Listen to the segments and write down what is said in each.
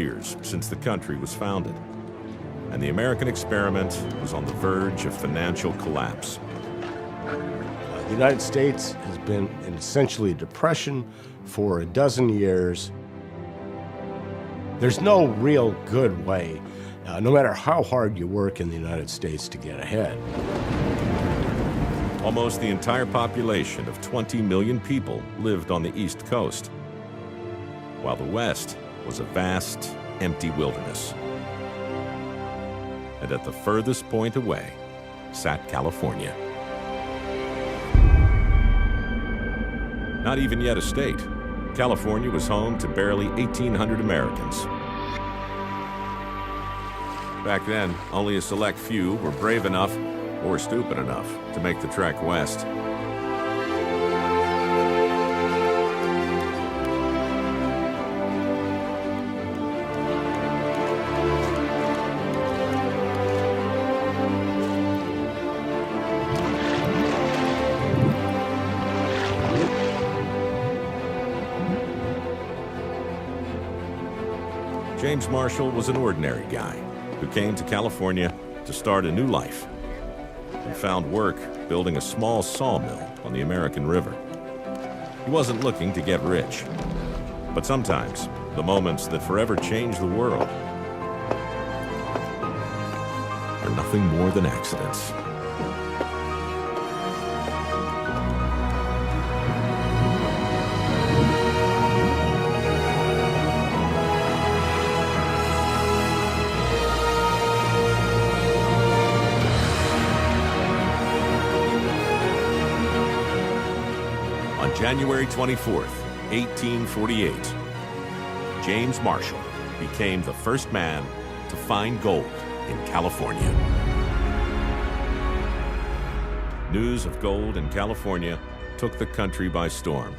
years since the country was founded, and the American experiment was on the verge of financial collapse. The United States has been in essentially a depression for a dozen years. There's no real good way, no matter how hard you work in the United States, to get ahead. Almost the entire population of 20 million people lived on the East Coast, while the West was a vast, empty wilderness. And at the furthest point away sat California. Not even yet a state, California was home to barely 1,800 Americans. Back then, only a select few were brave enough or stupid enough to make the trek west. James Marshall was an ordinary guy who came to California to start a new life and found work building a small sawmill on the American River. He wasn't looking to get rich, but sometimes the moments that forever change the world are nothing more than accidents. January 24th, 1848, James Marshall became the first man to find gold in California. News of gold in California took the country by storm.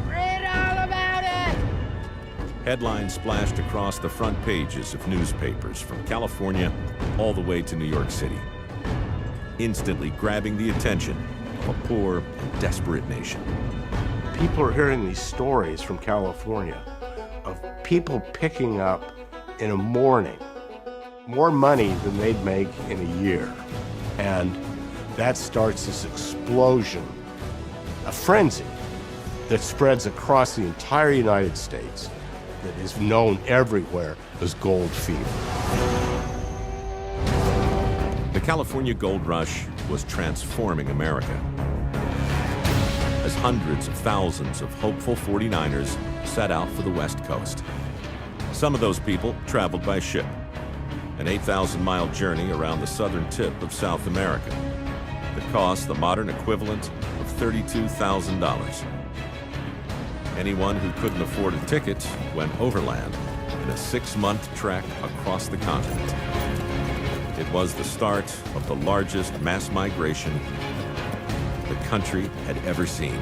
Read all about it! Headlines splashed across the front pages of newspapers from California all the way to New York City, instantly grabbing the attention of a poor and desperate nation. People are hearing these stories from California of people picking up in a morning more money than they'd make in a year. And that starts this explosion, a frenzy that spreads across the entire United States that is known everywhere as gold fever. The California gold rush was transforming America, as hundreds of thousands of hopeful 49ers set out for the West Coast. Some of those people traveled by ship, an 8,000-mile journey around the southern tip of South America that cost the modern equivalent of $32,000. Anyone who couldn't afford a ticket went overland in a 6-month trek across the continent. It was the start of the largest mass migration the country had ever seen.